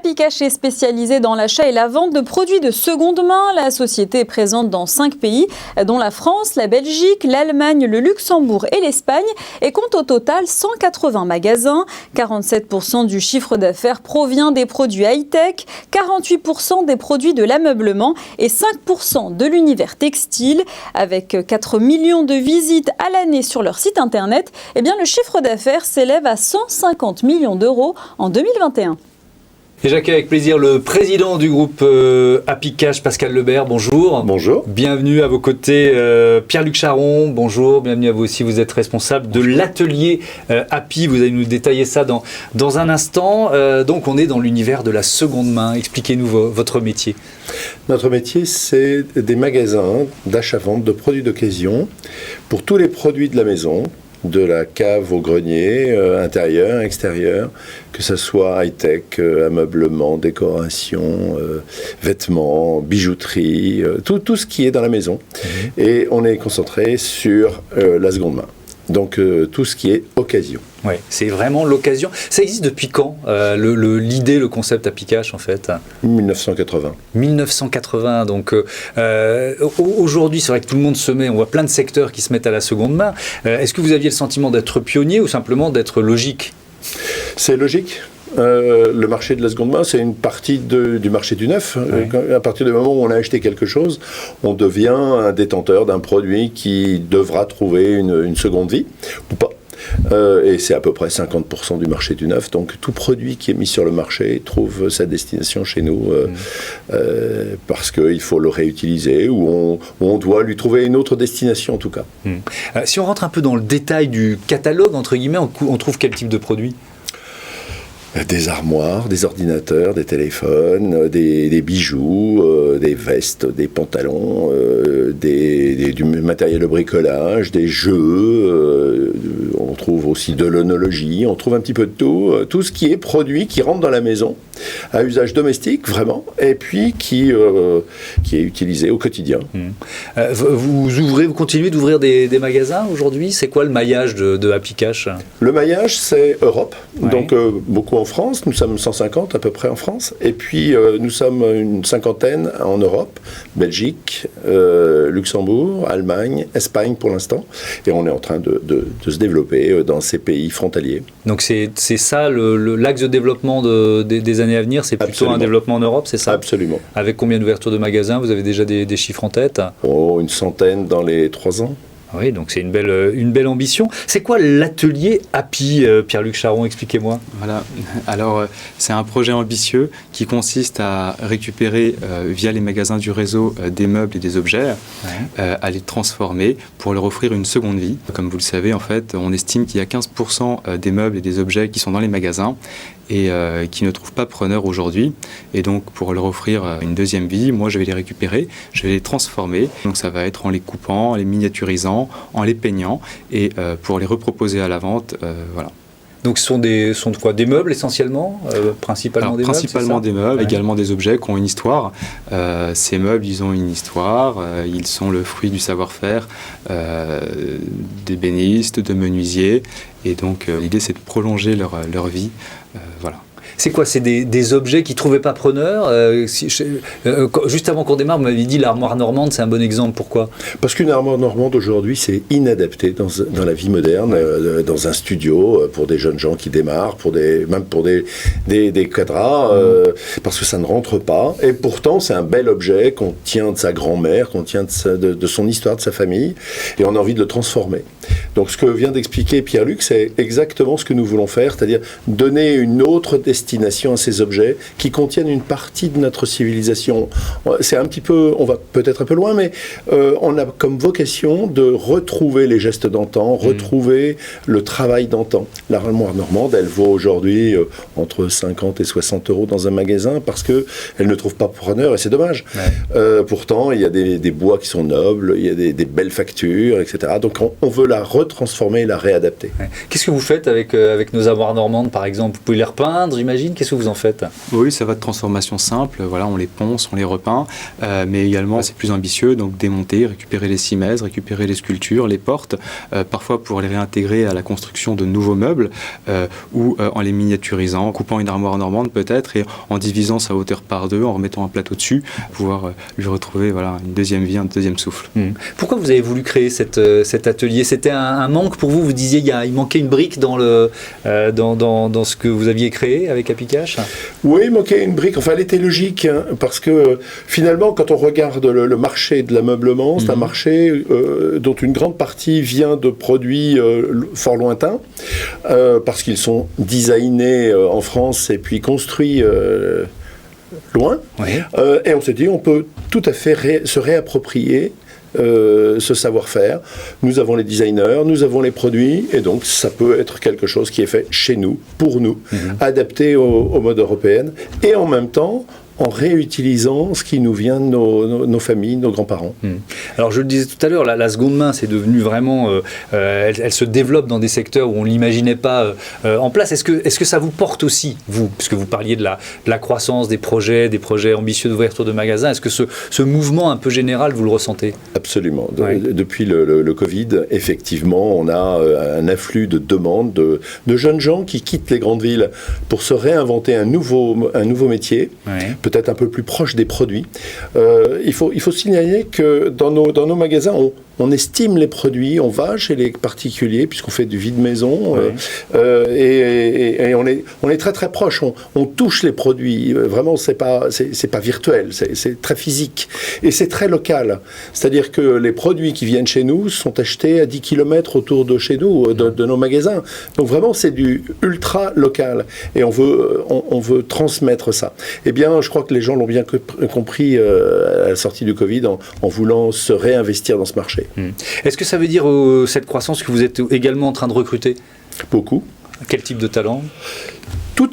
Apicache est spécialisée dans l'achat et la vente de produits de seconde main. La société est présente dans 5 pays, dont la France, la Belgique, l'Allemagne, le Luxembourg et l'Espagne, et compte au total 180 magasins. 47% du chiffre d'affaires provient des produits high-tech, 48% des produits de l'ameublement et 5% de l'univers textile. Avec 4 millions de visites à l'année sur leur site internet, le chiffre d'affaires s'élève à 150 millions d'euros en 2021. Et j'accueille avec plaisir le président du groupe Apicache, Pascal Lebert. Bonjour. Bonjour. Bienvenue à vos côtés, Pierre-Luc Charon. Bonjour. Bienvenue à vous aussi. Vous êtes responsable de l'atelier Api. Vous allez nous détailler ça dans un instant. Donc, on est dans l'univers de la seconde main. Expliquez-nous votre métier. Notre métier, c'est des magasins d'achat-vente de produits d'occasion pour tous les produits de la maison, de la cave au grenier, intérieur, extérieur, que ce soit high-tech, ameublement, décoration, vêtements, bijouterie, tout ce qui est dans la maison. Et on est concentré sur la seconde main. Donc tout ce qui est occasion. Oui, c'est vraiment l'occasion. Ça existe depuis quand, l'idée, le concept Apicache en fait 1980. 1980, donc aujourd'hui c'est vrai que tout le monde se met, on voit plein de secteurs qui se mettent à la seconde main. Est-ce que vous aviez le sentiment d'être pionnier ou simplement d'être logique ? C'est logique. Le marché de la seconde main, c'est une partie du marché du neuf. Oui. À partir du moment où on a acheté quelque chose, on devient un détenteur d'un produit qui devra trouver une seconde vie, ou pas. Et c'est à peu près 50% du marché du neuf. Donc tout produit qui est mis sur le marché trouve sa destination chez nous parce qu'il faut le réutiliser ou on doit lui trouver une autre destination en tout cas. Si on rentre un peu dans le détail du catalogue, entre guillemets, on trouve quel type de produit ? Des armoires, des ordinateurs, des téléphones, des bijoux, des vestes, des pantalons, du matériel de bricolage, des jeux, on trouve aussi de l'œnologie, on trouve un petit peu de tout ce qui est produit qui rentre dans la maison, à usage domestique vraiment, et puis qui est utilisé au quotidien. Vous continuez d'ouvrir des magasins aujourd'hui ? C'est quoi le maillage de Apicache ? Le maillage, c'est Europe, donc beaucoup en France, nous sommes 150 à peu près en France, et puis nous sommes une cinquantaine en Europe, Belgique, Luxembourg, Allemagne, Espagne pour l'instant, et on est en train de se développer dans ces pays frontaliers. Donc c'est ça l'axe de développement des années à venir, c'est plutôt Absolument. Un développement en Europe, c'est ça ? Absolument. Avec combien d'ouvertures de magasins ? Vous avez déjà des chiffres en tête ? Une centaine dans les 3 ans. Oui, donc c'est une belle ambition. C'est quoi l'atelier Api, Pierre-Luc Charon, expliquez-moi. Voilà, alors c'est un projet ambitieux qui consiste à récupérer via les magasins du réseau des meubles et des objets, à les transformer pour leur offrir une seconde vie. Comme vous le savez, en fait, on estime qu'il y a 15% des meubles et des objets qui sont dans les magasins et qui ne trouvent pas preneur aujourd'hui. Et donc, pour leur offrir une deuxième vie, moi, je vais les récupérer, je vais les transformer. Donc, ça va être en les coupant, en les miniaturisant, en les peignant, et pour les reproposer à la vente, voilà. Donc, ce sont quoi, des meubles essentiellement, principalement? Alors, des principalement meubles, des meubles, également des objets qui ont une histoire. Ces meubles, ils ont une histoire. Ils sont le fruit du savoir-faire d'ébénistes, de menuisiers. Et donc, l'idée, c'est de prolonger leur vie. Voilà. C'est quoi? C'est des objets qui ne trouvaient pas preneur? Juste avant qu'on démarre, vous m'avez dit l'armoire normande, c'est un bon exemple. Pourquoi? Parce qu'une armoire normande aujourd'hui, c'est inadapté dans la vie moderne, dans un studio, pour des jeunes gens qui démarrent, même pour des cadras, parce que ça ne rentre pas. Et pourtant, c'est un bel objet qu'on tient de sa grand-mère, qu'on tient de son histoire, de sa famille, et on a envie de le transformer. Donc ce que vient d'expliquer Pierre-Luc, c'est exactement ce que nous voulons faire, c'est-à-dire donner une autre destination à ces objets qui contiennent une partie de notre civilisation. C'est un petit peu, on va peut-être un peu loin, mais on a comme vocation de retrouver les gestes d'antan, retrouver le travail d'antan. L'armoire normande, elle vaut aujourd'hui entre 50 et 60 euros dans un magasin parce qu'elle ne trouve pas preneur et c'est dommage. Ouais. Pourtant, il y a des bois qui sont nobles, il y a des belles factures, etc. Donc on veut la retransformer et la réadapter. Ouais. Qu'est-ce que vous faites avec nos armoires normandes, par exemple? Vous pouvez les repeindre, j'imagine. Qu'est-ce que vous en faites? Oui, ça va de transformation simple. Voilà, on les ponce, on les repeint. Mais également, c'est plus ambitieux. Donc, démonter, récupérer les cimaises, récupérer les sculptures, les portes. Parfois, pour les réintégrer à la construction de nouveaux meubles ou en les miniaturisant, en coupant une armoire normande peut-être et en divisant sa hauteur par deux, en remettant un plateau dessus, pouvoir lui retrouver une deuxième vie, un deuxième souffle. Pourquoi vous avez voulu créer cet atelier? C'était un manque pour vous? Vous disiez il manquait une brique dans ce que vous aviez créé avec Apicache? Oui, il manquait une brique. Enfin, elle était logique, hein, parce que finalement, quand on regarde le marché de l'ameublement, c'est un marché dont une grande partie vient de produits fort lointains, parce qu'ils sont designés en France et puis construits loin. Oui. Et on s'est dit, on peut tout à fait se réapproprier ce savoir-faire. Nous avons les designers, nous avons les produits, et donc ça peut être quelque chose qui est fait chez nous, pour nous, adapté au mode européen, et en même temps en réutilisant ce qui nous vient de nos familles, nos grands-parents. Alors je le disais tout à l'heure, la seconde main, c'est devenu vraiment... elle se développe dans des secteurs où on ne l'imaginait pas en place. Est-ce que ça vous porte aussi, vous, puisque vous parliez de la croissance, des projets ambitieux d'ouverture de magasins, est-ce que ce mouvement un peu général, vous le ressentez? Absolument. Ouais. Depuis le Covid, effectivement, on a un afflux de demandes de jeunes gens qui quittent les grandes villes pour se réinventer un nouveau métier. Ouais. Peut-être un peu plus proche des produits. Il faut signaler que dans nos magasins, on estime les produits, on va chez les particuliers, puisqu'on fait du vide-maison, et on est très très proche, on touche les produits. Vraiment, c'est pas virtuel, c'est très physique. Et c'est très local. C'est-à-dire que les produits qui viennent chez nous sont achetés à 10 km autour de chez nous, de nos magasins. Donc vraiment, c'est du ultra local. Et on veut transmettre ça. Eh bien, je crois que les gens l'ont bien compris à la sortie du Covid en voulant se réinvestir dans ce marché. Est-ce que ça veut dire, cette croissance, que vous êtes également en train de recruter? Beaucoup. Quel type de talent? Tout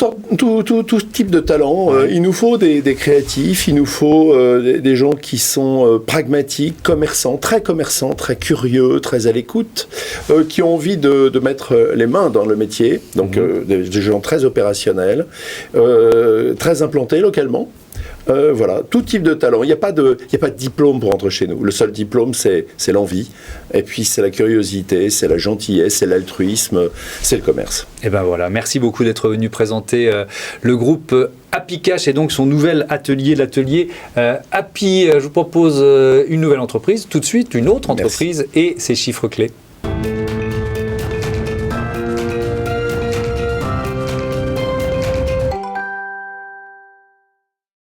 type de talent. Il nous faut des créatifs, il nous faut des gens qui sont pragmatiques, commerçants, très curieux, très à l'écoute, qui ont envie de mettre les mains dans le métier, donc des gens très opérationnels, très implantés localement. Voilà, tout type de talent. Il n'y a pas de diplôme pour entrer chez nous. Le seul diplôme, c'est l'envie. Et puis, c'est la curiosité, c'est la gentillesse, c'est l'altruisme, c'est le commerce. Et ben voilà, merci beaucoup d'être venu présenter le groupe Apicache et donc son nouvel atelier, l'atelier Api. Je vous propose une nouvelle entreprise, tout de suite, une autre entreprise et ses chiffres clés.